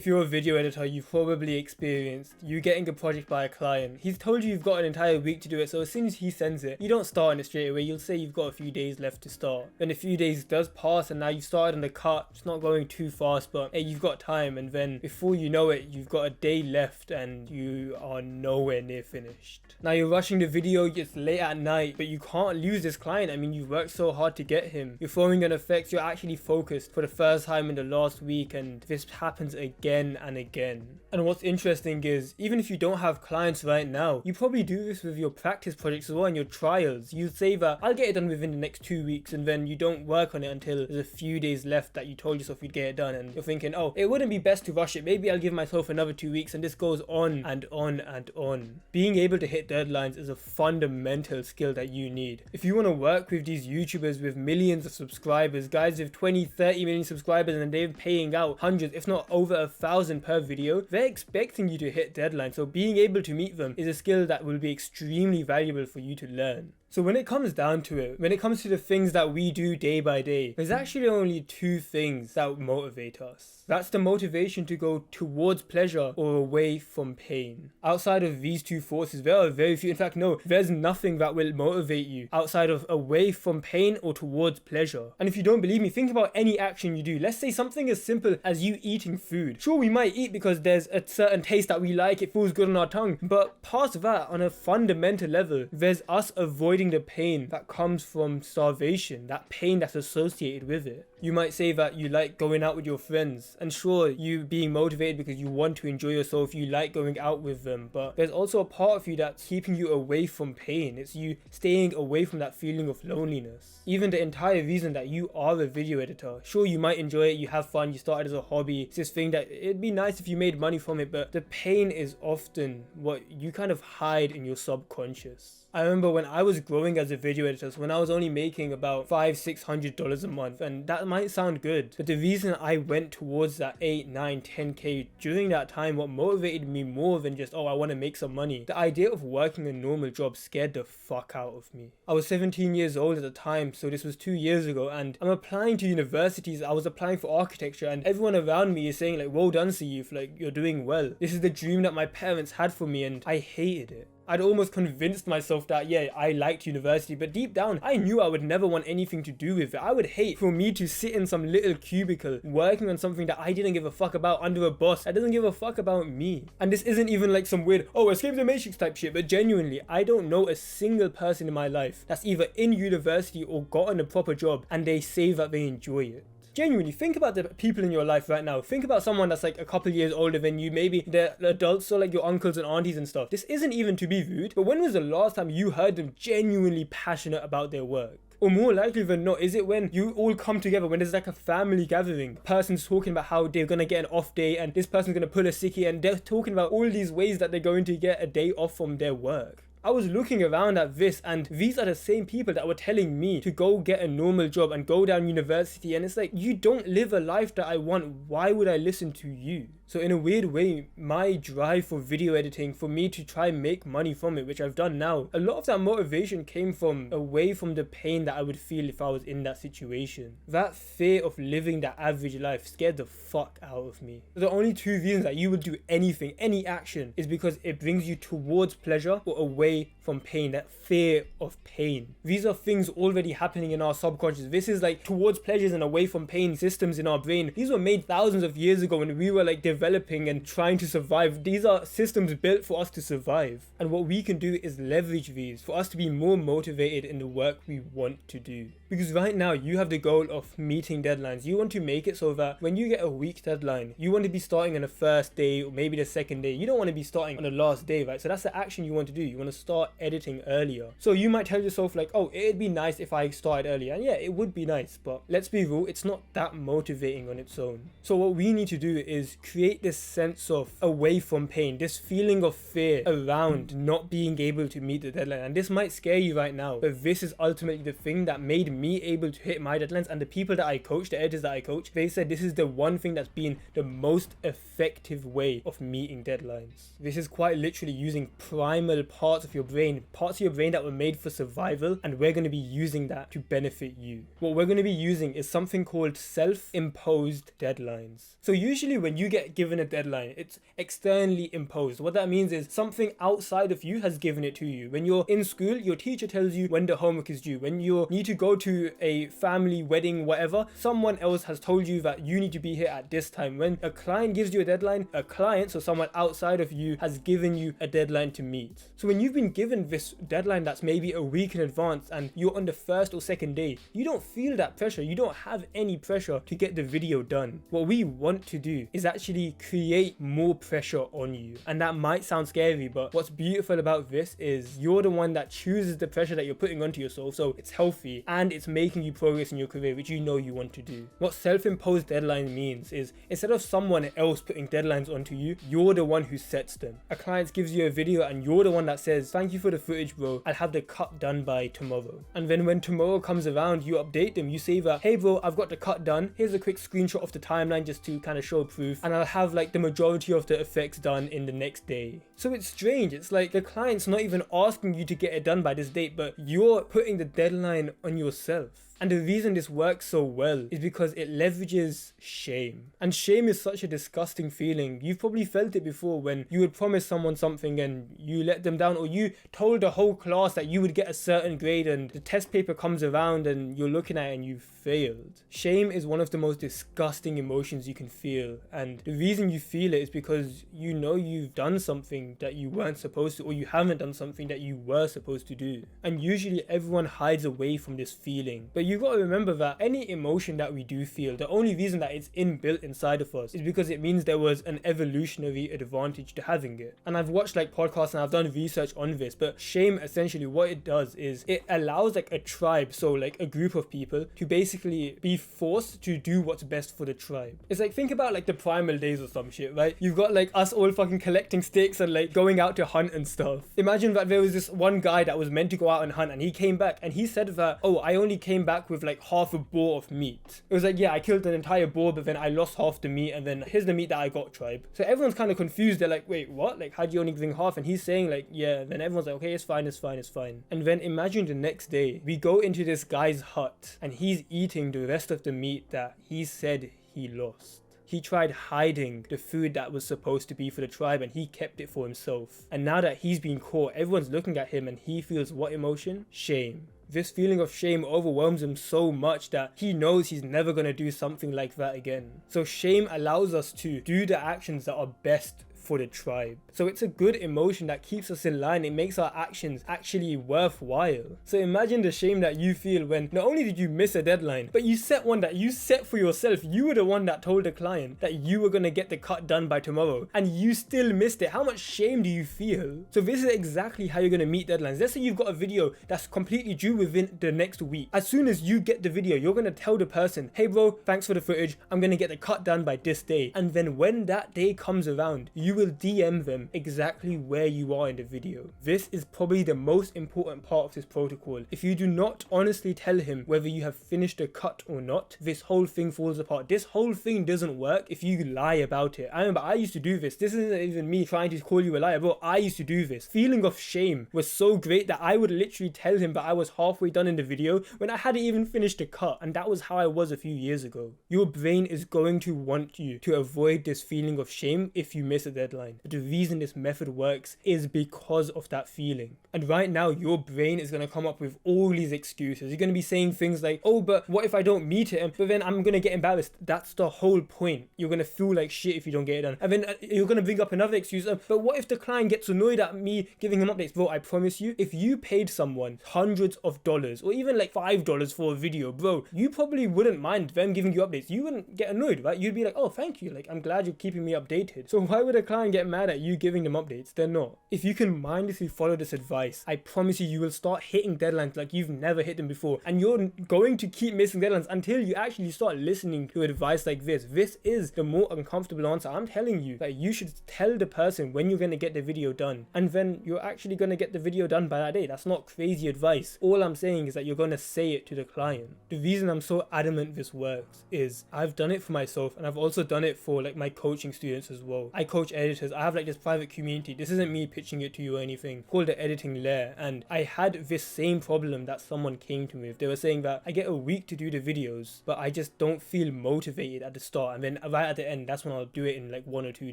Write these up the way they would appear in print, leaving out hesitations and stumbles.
If you're a video editor, you've probably experienced you getting a project by a client. He's told you you've got an entire week to do it, so as soon as he sends it, you don't start on it straight away. You'll say you've got a few days left to start. Then a few days does pass and now you've started on the cut. It's not going too fast, but hey, you've got time, and then before you know it, you've got a day left and you are nowhere near finished. Now you're rushing the video, it's late at night, but you can't lose this client. I mean, you've worked so hard to get him. You're throwing in effects, you're actually focused for the first time in the last week, and this happens again and again. And what's interesting is, even if you don't have clients right now, you probably do this with your practice projects as well and your trials. You say that I'll get it done within the next 2 weeks, and then you don't work on it until there's a few days left that you told yourself you'd get it done, and you're thinking, oh, it wouldn't be best to rush it, maybe I'll give myself another 2 weeks, and this goes on and on and on. Being able to hit deadlines is a fundamental skill that you need. If you want to work with these YouTubers with millions of subscribers, guys with 20-30 million subscribers, and they're paying out hundreds if not over 1,000 per video, they're expecting you to hit deadlines. So being able to meet them is a skill that will be extremely valuable for you to learn. So when it comes down to it, when it comes to the things that we do day by day, there's actually only two things that motivate us. That's the motivation to go towards pleasure or away from pain. Outside of these two forces, there are very few. In fact, no, there's nothing that will motivate you outside of away from pain or towards pleasure. And if you don't believe me, think about any action you do. Let's say something as simple as you eating food. Sure, we might eat because there's a certain taste that we like, it feels good on our tongue, but past that, on a fundamental level, there's us avoiding the pain that comes from starvation, that pain that's associated with it. You might say that you like going out with your friends, and sure, you being motivated because you want to enjoy yourself, you like going out with them, but there's also a part of you that's keeping you away from pain. It's you staying away from that feeling of loneliness. Even the entire reason that you are a video editor, sure, you might enjoy it, you have fun, you started as a hobby, it's this thing that it'd be nice if you made money from it, but the pain is often what you kind of hide in your subconscious. I remember when I was growing as a video editor, so when I was only making about $500-600 a month, and that might sound good, but the reason I went towards that 8, 9, 10k during that time, what motivated me more than just, oh, I want to make some money, the idea of working a normal job scared the fuck out of me. I was 17 years old at the time, so this was 2 years ago, and I'm applying to universities. I was applying for architecture, and everyone around me is saying like, well done, Sayeef, like, you're doing well. This is the dream that my parents had for me, and I hated it. I'd almost convinced myself that, yeah, I liked university, but deep down, I knew I would never want anything to do with it. I would hate for me to sit in some little cubicle working on something that I didn't give a fuck about under a boss that doesn't give a fuck about me. And this isn't even like some weird, oh, Escape the Matrix type shit, but genuinely, I don't know a single person in my life that's either in university or gotten a proper job and they say that they enjoy it. Genuinely, think about the people in your life right now. Think about someone that's like a couple years older than you, maybe they're adults, so like your uncles and aunties and stuff. This isn't even to be rude, but when was the last time you heard them genuinely passionate about their work? Or more likely than not, is it when you all come together, when there's like a family gathering, person's talking about how they're gonna get an off day and this person's gonna pull a sickie, and they're talking about all these ways that they're going to get a day off from their work. I was looking around at this, and these are the same people that were telling me to go get a normal job and go down university, and it's like, you don't live a life that I want, why would I listen to you? So in a weird way, my drive for video editing, for me to try and make money from it, which I've done now, a lot of that motivation came from away from the pain that I would feel if I was in that situation. That fear of living that average life scared the fuck out of me. The only two reasons that you would do anything, any action, is because it brings you towards pleasure or away from pain, that fear of pain. These are things already happening in our subconscious. This is like towards pleasures and away from pain systems in our brain. These were made thousands of years ago when we were like developing and trying to survive. These are systems built for us to survive. And what we can do is leverage these for us to be more motivated in the work we want to do. Because right now you have the goal of meeting deadlines. You want to make it so that when you get a week deadline, you want to be starting on the first day or maybe the second day. You don't want to be starting on the last day, right? So that's the action you want to do. You want to start editing earlier. So you might tell yourself like, oh, it'd be nice if I started earlier. And yeah, it would be nice, but let's be real, it's not that motivating on its own. So what we need to do is create this sense of away from pain, this feeling of fear around not being able to meet the deadline. And this might scare you right now, but this is ultimately the thing that made me able to hit my deadlines. And the people that I coach, the editors that I coach, they said this is the one thing that's been the most effective way of meeting deadlines. This is quite literally using primal parts of of your brain, parts of your brain that were made for survival, and we're going to be using that to benefit you. What we're going to be using is something called self-imposed deadlines. So usually when you get given a deadline, it's externally imposed. What that means is something outside of you has given it to you. When you're in school, your teacher tells you when the homework is due. When you need to go to a family wedding, whatever, someone else has told you that you need to be here at this time. When a client gives you a deadline, a client, so someone outside of you, has given you a deadline to meet. So when you've been given this deadline that's maybe a week in advance and you're on the first or second day, you don't feel that pressure. You don't have any pressure to get the video done. What we want to do is actually create more pressure on you. And that might sound scary, but what's beautiful about this is you're the one that chooses the pressure that you're putting onto yourself. So it's healthy and it's making you progress in your career, which you know you want to do. What self-imposed deadline means is instead of someone else putting deadlines onto you, you're the one who sets them. A client gives you a video and you're the one that says, thank you for the footage, bro. I'll have the cut done by tomorrow. And then when tomorrow comes around, you update them. You say that, hey bro, I've got the cut done. Here's a quick screenshot of the timeline just to kind of show proof. And I'll have like the majority of the effects done in the next day. So it's strange. It's like the client's not even asking you to get it done by this date, but you're putting the deadline on yourself. And the reason this works so well is because it leverages shame. And shame is such a disgusting feeling. You've probably felt it before when you would promise someone something and you let them down, or you told the whole class that you would get a certain grade and the test paper comes around and you're looking at it and you've failed. Shame is one of the most disgusting emotions you can feel. And the reason you feel it is because you know you've done something that you weren't supposed to, or you haven't done something that you were supposed to do. And usually everyone hides away from this feeling. But you've got to remember that any emotion that we do feel, the only reason that it's inbuilt inside of us is because it means there was an evolutionary advantage to having it. And I've watched like podcasts and I've done research on this, but shame essentially what it does is it allows like a tribe, so like a group of people, to basically be forced to do what's best for the tribe. It's like, think about like the primal days or some shit, right? You've got like us all fucking collecting sticks and like going out to hunt and stuff. Imagine that there was this one guy that was meant to go out and hunt and he came back and he said that, oh, I only came back with like half a boar of meat. It was like, yeah, I killed an entire boar, but then I lost half the meat, and then here's the meat that I got, tribe. So everyone's kind of confused. They're like, wait, what? Like, how'd you only bring half? And he's saying like, yeah. Then everyone's like, okay, it's fine, it's fine, it's fine. And then imagine the next day, we go into this guy's hut and he's eating the rest of the meat that he said he lost. He tried hiding the food that was supposed to be for the tribe and he kept it for himself. And now that he's been caught, everyone's looking at him and he feels what emotion? Shame. This feeling of shame overwhelms him so much that he knows he's never going to do something like that again. So shame allows us to do the actions that are best for the tribe. So it's a good emotion that keeps us in line. It makes our actions actually worthwhile. So imagine the shame that you feel when not only did you miss a deadline, but you set one that you set for yourself. You were the one that told the client that you were going to get the cut done by tomorrow and you still missed it. How much shame do you feel? So this is exactly how you're going to meet deadlines. Let's say you've got a video that's completely due within the next week. As soon as you get the video, you're going to tell the person, hey bro, thanks for the footage. I'm going to get the cut done by this day. And then when that day comes around, you will DM them exactly where you are in the video. This is probably the most important part of this protocol. If you do not honestly tell him whether you have finished a cut or not, this whole thing falls apart. This whole thing doesn't work if you lie about it. I remember I used to do this. This isn't even me trying to call you a liar, bro. I used to do this. Feeling of shame was so great that I would literally tell him that I was halfway done in the video when I hadn't even finished the cut. And that was how I was a few years ago. Your brain is going to want you to avoid this feeling of shame if you miss a deadline. But the reason this method works is because of that feeling. And right now, your brain is going to come up with all these excuses. You're going to be saying things like, oh, but what if I don't meet it? But then I'm going to get embarrassed. That's the whole point. You're going to feel like shit if you don't get it done. And then you're going to bring up another excuse. But what if the client gets annoyed at me giving him updates? Bro, I promise you, if you paid someone hundreds of dollars or even like $5 for a video, bro, you probably wouldn't mind them giving you updates. You wouldn't get annoyed, right? You'd be like, oh, thank you. Like, I'm glad you're keeping me updated. So why would a client get mad at you giving them updates? They're not. If you can mindlessly follow this advice, I promise you, you will start hitting deadlines like you've never hit them before. And you're going to keep missing deadlines until you actually start listening to advice like this. This is the more uncomfortable answer. I'm telling you that you should tell the person when you're going to get the video done. And then you're actually going to get the video done by that day. That's not crazy advice. All I'm saying is that you're going to say it to the client. The reason I'm so adamant this works is I've done it for myself and I've also done it for like my coaching students as well. I coach editors. I have like this private community. This isn't me pitching it to you or anything. Called the editing lair, and I had this same problem that someone came to me with. They were saying that I get a week to do the videos, but I just don't feel motivated at the start, and then right at the end, that's when I'll do it in like 1 or 2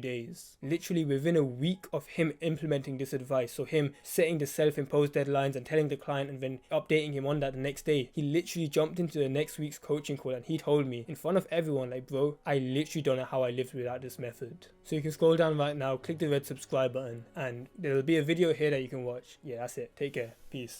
days. Literally within a week of him implementing this advice, so him setting the self-imposed deadlines and telling the client and then updating him on that the next day, he literally jumped into the next week's coaching call and he told me in front of everyone, like, bro, I literally don't know how I lived without this method. So you can scroll down right now, click the red subscribe button, and there'll be a video here that you can watch. Yeah, that's it. Take care. Peace.